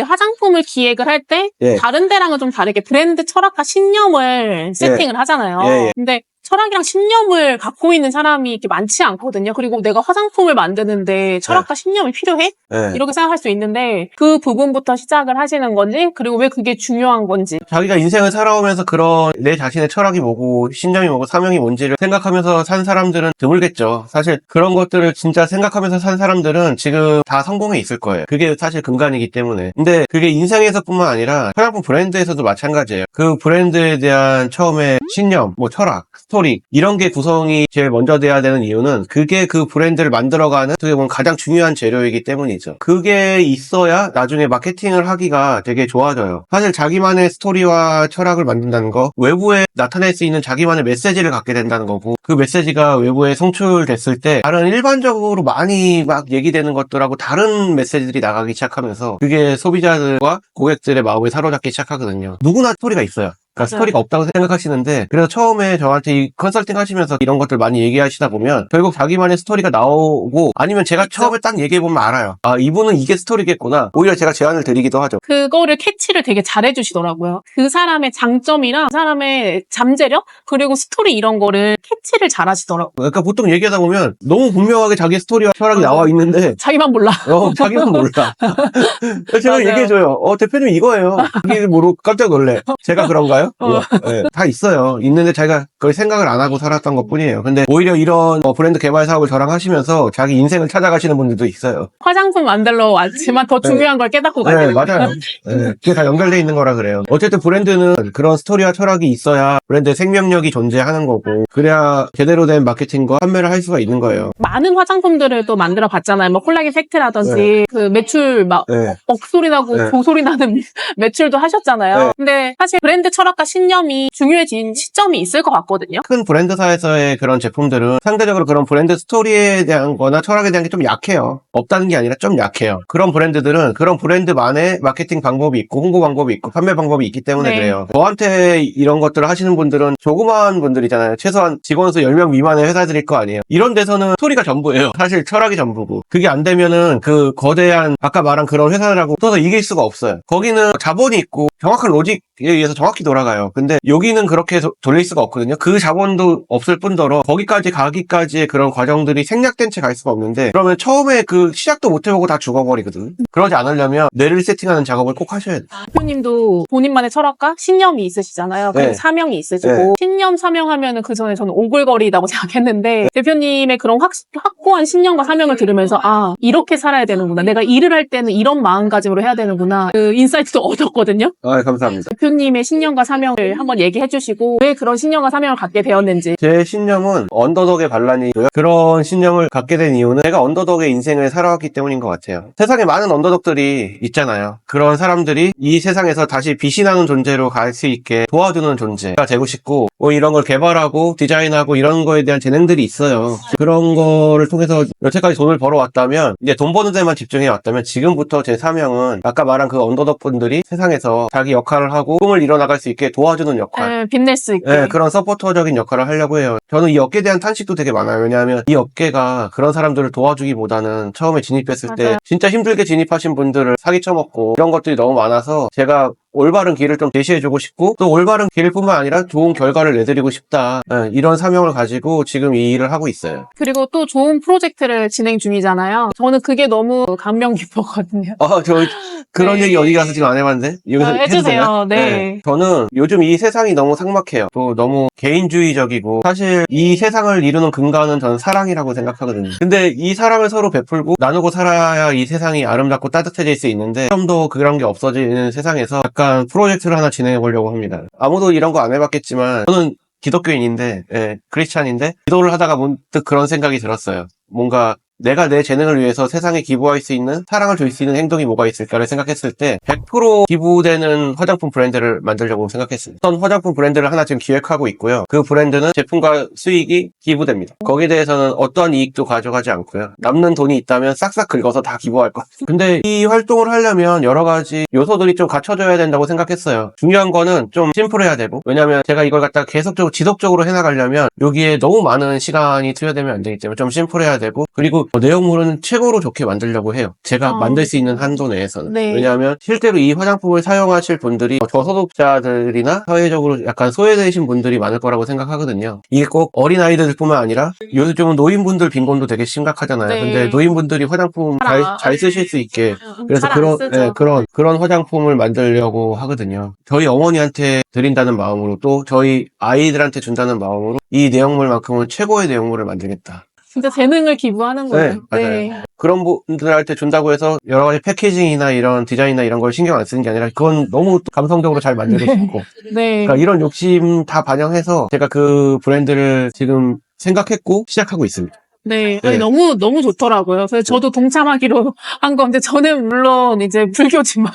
화장품을 기획을 할 때 예. 다른 데랑은 좀 다르게 브랜드 철학과 신념을 세팅을 하잖아요. 예. 근데 철학이랑 신념을 갖고 있는 사람이 이렇게 많지 않거든요. 그리고 내가 화장품을 만드는데 철학과 신념이 필요해? 예. 이렇게 생각할 수 있는데 그 부분부터 시작을 하시는 건지, 그리고 왜 그게 중요한 건지. 자기가 인생을 살아오면서 그런 내 자신의 철학이 뭐고 신념이 뭐고 사명이 뭔지를 생각하면서 산 사람들은 드물겠죠. 사실 그런 것들을 진짜 생각하면서 산 사람들은 지금 다 성공해 있을 거예요. 그게 사실 근간이기 때문에. 근데 그게 인생에서뿐만 아니라 화장품 브랜드에서도 마찬가지예요. 그 브랜드에 대한 처음에 신념, 뭐 철학, 스토리 이런 게 구성이 제일 먼저 돼야 되는 이유는 그게 그 브랜드를 만들어가는 어떻게 보면 가장 중요한 재료이기 때문이죠. 그게 있어야 나중에 마케팅을 하기가 되게 좋아져요. 사실 자기만의 스토리와 철학을 만든다는 거, 외부에 나타낼 수 있는 자기만의 메시지를 갖게 된다는 거고, 그 메시지가 외부에 송출됐을 때 다른 일반적으로 많이 막 얘기되는 것들하고 다른 메시지들이 나가기 시작하면서 그게 소비자들과 고객들의 마음을 사로잡기 시작하거든요. 누구나 스토리가 있어요. 그러니까 맞아요. 스토리가 없다고 생각하시는데, 그래서 처음에 저한테 이 컨설팅 하시면서 이런 것들 많이 얘기하시다 보면 결국 자기만의 스토리가 나오고, 아니면 제가 처음에 딱 얘기해보면 알아요. 아, 이분은 이게 스토리겠구나. 오히려 제가 제안을 드리기도 하죠. 그거를 캐치를 되게 잘해주시더라고요. 그 사람의 장점이랑 그 사람의 잠재력, 그리고 스토리 이런 거를 캐치를 잘하시더라고요. 그러니까 보통 얘기하다 보면 너무 분명하게 자기 스토리와 철학이 맞아요. 나와 있는데 자기만 몰라. 자기는 몰라. 제가 맞아요. 얘기해줘요. 대표님 이거예요. 이게 모르고 깜짝 놀래. 제가 그런가요? 네, 다 있어요. 있는데 자기가 그걸 생각을 안 하고 살았던 것 뿐이에요. 근데 오히려 이런 브랜드 개발 사업을 저랑 하시면서 자기 인생을 찾아가시는 분들도 있어요. 화장품 만들러 왔지만 더 중요한 걸 깨닫고 가야 네, 되는 거예요. 맞아요. 네, 그게 다 연결돼 있는 거라 그래요. 어쨌든 브랜드는 그런 스토리와 철학이 있어야 브랜드의 생명력이 존재하는 거고, 그래야 제대로 된 마케팅과 판매를 할 수가 있는 거예요. 많은 화장품들을 또 만들어 봤잖아요. 뭐 콜라겐 팩트라든지 네. 그 매출 막 네. 억소리 나고 네. 고소리 나는 매출도 하셨잖아요. 네. 근데 사실 브랜드 철학과 신념이 중요해진 시점이 있을 것 같거든요. 큰 브랜드사에서의 그런 제품들은 상대적으로 그런 브랜드 스토리에 대한 거나 철학에 대한 게 좀 약해요. 없다는 게 아니라 좀 약해요. 그런 브랜드들은 그런 브랜드만의 마케팅 방법이 있고 홍보 방법이 있고 판매 방법이 있기 때문에 네. 그래요. 저한테 이런 것들을 하시는 분들은 조그마한 분들이잖아요. 최소한 직원 수 10명 미만의 회사들일 거 아니에요. 이런 데서는 스토리가 전부예요. 사실 철학이 전부고. 그게 안 되면은 그 거대한 아까 말한 그런 회사들하고 붙어서 이길 수가 없어요. 거기는 자본이 있고 정확한 로직에 의해서 정확히 돌아가요. 근데 여기는 그렇게 돌릴 수가 없거든요. 그 자본도 없을 뿐더러 거기까지 가기까지의 그런 과정들이 생략된 채 갈 수가 없는데, 그러면 처음에 그 시작도 못 해보고 다 죽어버리거든. 그러지 않으려면 뇌를 세팅하는 작업을 꼭 하셔야 돼요. 대표님도 본인만의 철학과 신념이 있으시잖아요. 그리고 네. 사명이 있으시고 네. 신념, 사명하면은 그 전에 저는 오글거리다고 생각했는데 대표님의 그런 확고한 신념과 사명을 들으면서 아, 이렇게 살아야 되는구나. 내가 일을 할 때는 이런 마음가짐으로 해야 되는구나. 그 인사이트도 얻었거든요. 감사합니다. 대표님의 신념과 사명을 한번 얘기해 주시고 왜 그런 신념과 사명을 갖게 되었는지. 제 신념은 언더독의 반란이고요. 그런 신념을 갖게 된 이유는 제가 언더독의 인생을 살아왔기 때문인 것 같아요. 세상에 많은 언더독들이 있잖아요. 그런 사람들이 이 세상에서 다시 빛이 나는 존재로 갈 수 있게 도와주는 존재가 되고 싶고, 뭐 이런 걸 개발하고 디자인하고 이런 거에 대한 재능들이 있어요. 그런 거를 통해서 여태까지 돈을 벌어왔다면, 이제 돈 버는 데만 집중해 왔다면, 지금부터 제 사명은 아까 말한 그 언더독 분들이 세상에서 자기 역할을 하고 꿈을 이뤄나갈 수 있게 도와주는 역할, 빛낼 수 있게. 네, 그런 서포터적인 역할을 하려고 해요. 저는 이 업계에 대한 탄식도 되게 많아요. 왜냐하면 이 업계가 그런 사람들을 도와주기보다는 처음에 진입했을 때 맞아요. 진짜 힘들게 진입하신 분들을 사기쳐먹고 이런 것들이 너무 많아서, 제가 올바른 길을 좀 제시해주고 싶고, 또 올바른 길뿐만 아니라 좋은 결과를 내드리고 싶다, 이런 사명을 가지고 지금 이 일을 하고 있어요. 그리고 또 좋은 프로젝트를 진행 중이잖아요. 저는 그게 너무 감명 깊었거든요. 저 그런 네. 얘기 어디 가서 지금 안 해봤는데? 여기서 해도 해주세요. 되나요? 네. 저는 요즘 이 세상이 너무 삭막해요. 또 너무 개인주의적이고, 사실 이 세상을 이루는 근간은 저는 사랑이라고 생각하거든요. 근데 이 사랑을 서로 베풀고 나누고 살아야 이 세상이 아름답고 따뜻해질 수 있는데, 좀 더 그런 게 없어지는 세상에서 약간 프로젝트를 하나 진행해 보려고 합니다. 아무도 이런 거 안 해봤겠지만 저는 기독교인인데, 크리스찬인데 기도를 하다가 문득 그런 생각이 들었어요. 뭔가 내가 내 재능을 위해서 세상에 기부할 수 있는, 사랑을 줄 수 있는 행동이 뭐가 있을까를 생각했을 때 100% 기부되는 화장품 브랜드를 만들려고 생각했습니다. 어떤 화장품 브랜드를 하나 지금 기획하고 있고요. 그 브랜드는 제품과 수익이 기부됩니다. 거기에 대해서는 어떠한 이익도 가져가지 않고요. 남는 돈이 있다면 싹싹 긁어서 다 기부할 것 같아요. 근데 이 활동을 하려면 여러 가지 요소들이 좀 갖춰져야 된다고 생각했어요. 중요한 거는 좀 심플해야 되고, 왜냐면 제가 이걸 갖다 계속적으로 지속적으로 해나가려면 여기에 너무 많은 시간이 투여되면 안 되기 때문에 좀 심플해야 되고, 그리고 내용물은 최고로 좋게 만들려고 해요. 제가 만들 수 있는 한도 내에서는. 네. 왜냐하면 실제로 이 화장품을 사용하실 분들이 저소득자들이나 사회적으로 약간 소외되신 분들이 많을 거라고 생각하거든요. 이게 꼭 어린아이들뿐만 아니라 요즘은 노인분들 빈곤도 되게 심각하잖아요. 네. 근데 노인분들이 화장품 잘 쓰실 수 있게, 그래서 잘 안 쓰죠. 그런 화장품을 만들려고 하거든요. 저희 어머니한테 드린다는 마음으로, 또 저희 아이들한테 준다는 마음으로 이 내용물만큼은 최고의 내용물을 만들겠다. 진짜 재능을 기부하는 거예요. 맞아요. 그런 분들한테 준다고 해서 여러 가지 패키징이나 이런 디자인이나 이런 걸 신경 안 쓰는 게 아니라 그건 너무 감성적으로 잘 만들고 싶고, 네. 그러니까 이런 욕심 다 반영해서 제가 그 브랜드를 지금 생각했고 시작하고 있습니다. 네. 네. 아니, 너무 좋더라고요. 그래서 저도 동참하기로 한 건데, 저는 물론 이제 불교지만.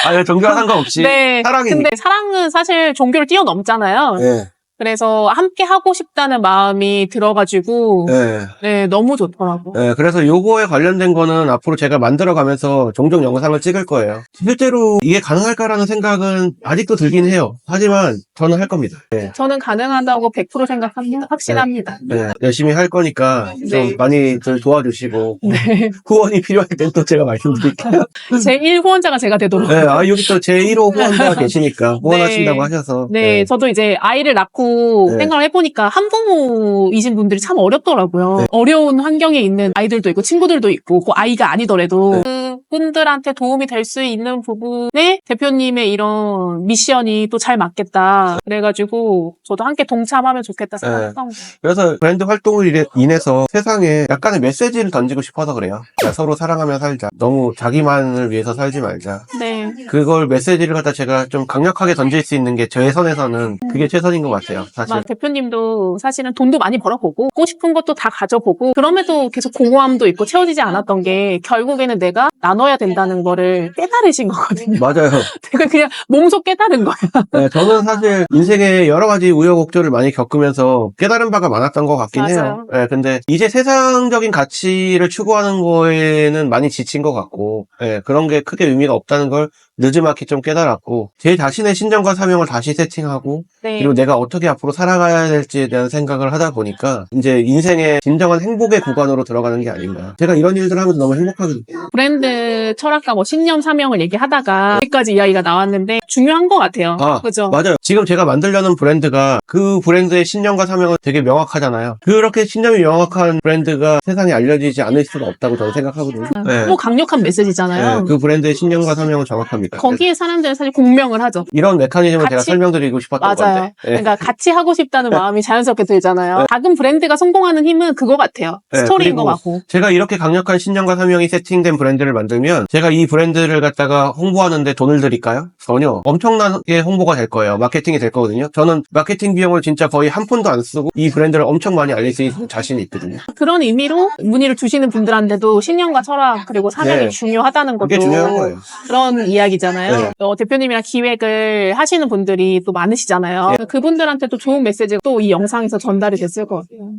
아니, 종교와 상관없이 네. 사랑이니까. 근데 사랑은 사실 종교를 뛰어넘잖아요. 네. 그래서 함께 하고 싶다는 마음이 들어가지고, 네. 네, 너무 좋더라고. 네, 그래서 요거에 관련된 거는 앞으로 제가 만들어가면서 종종 영상을 찍을 거예요. 실제로 이게 가능할까라는 생각은 아직도 들긴 해요. 하지만 저는 할 겁니다. 네. 저는 가능하다고 100% 생각합니다. 확신합니다. 네, 열심히 할 거니까 좀 네. 많이들 도와주시고, 네. 후원이 필요할 땐 또 제가 말씀드릴게요. 제1 후원자가 제가 되도록. 네, 여기 또 제1호 후원자가 계시니까 후원하신다고 하셔서. 네, 저도 이제 아이를 낳고 네. 생각을 해보니까 한부모이신 분들이 참 어렵더라고요. 네. 어려운 환경에 있는 아이들도 있고 친구들도 있고 그 아이가 아니더라도 그분들한테 도움이 될 수 있는 부분에 대표님의 이런 미션이 또 잘 맞겠다. 그래가지고 저도 함께 동참하면 좋겠다 생각했던 거예요. 그래서 브랜드 활동을 인해서 세상에 약간의 메시지를 던지고 싶어서 그래요. 야, 서로 사랑하며 살자. 너무 자기만을 위해서 살지 말자. 네. 그걸 메시지를 갖다 제가 좀 강력하게 던질 수 있는 게 저의 선에서는 그게 최선인 것 같아요. 사실. 대표님도 사실은 돈도 많이 벌어보고 먹고 싶은 것도 다 가져보고 그럼에도 계속 공허함도 있고 채워지지 않았던 게 결국에는 내가 나눠야 된다는 거를 깨달으신 거거든요. 맞아요. 내가 그냥 몸소 깨달은 거야. 네, 저는 사실 인생에 여러 가지 우여곡절을 많이 겪으면서 깨달은 바가 많았던 것 같긴 맞아요. 해요. 네, 근데 이제 세상적인 가치를 추구하는 거에는 많이 지친 것 같고, 네, 그런 게 크게 의미가 없다는 걸 늦지막히 좀 깨달았고, 제 자신의 신념과 사명을 다시 세팅하고, 네. 그리고 내가 어떻게 앞으로 살아가야 될지에 대한 생각을 하다 보니까 이제 인생의 진정한 행복의 구간으로 들어가는 게 아닌가. 제가 이런 일들 하면서 너무 행복하거든요. 브랜드 철학과 뭐 신념 사명을 얘기하다가 여기까지 이야기가 나왔는데 중요한 것 같아요. 그죠? 맞아요. 지금 제가 만들려는 브랜드가 그 브랜드의 신념과 사명은 되게 명확하잖아요. 그렇게 신념이 명확한 브랜드가 세상에 알려지지 않을 수가 없다고 저는 생각하거든요. 네. 또 강력한 메시지잖아요. 네, 그 브랜드의 신념과 사명은 정확합니다. 거기에 사람들은 사실 공명을 하죠. 이런 메커니즘을 제가 같이- 설명드리고 싶었던 맞아요. 건데. 네. 그러니까 같이 하고 싶다는 마음이 자연스럽게 들잖아요. 작은 브랜드가 성공하는 힘은 그거 같아요. 네, 스토리인 그리고 것 같고. 제가 이렇게 강력한 신념과 사명이 세팅된 브랜드를 만들면 제가 이 브랜드를 갖다가 홍보하는데 돈을 들일까요? 전혀. 엄청나게 홍보가 될 거예요. 마케팅이 될 거거든요. 저는 마케팅 비용을 진짜 거의 한 푼도 안 쓰고 이 브랜드를 엄청 많이 알릴 수 있는 자신이 있거든요. 그런 의미로 문의를 주시는 분들한테도 신념과 철학 그리고 사명이 네. 중요하다는 것도 그게 중요한 거예요. 그런 이야기잖아요. 네. 대표님이랑 기획을 하시는 분들이 또 많으시잖아요. 네. 그분들한테도 좋은 메시지가 또 이 영상에서 전달이 됐을 것 같아요.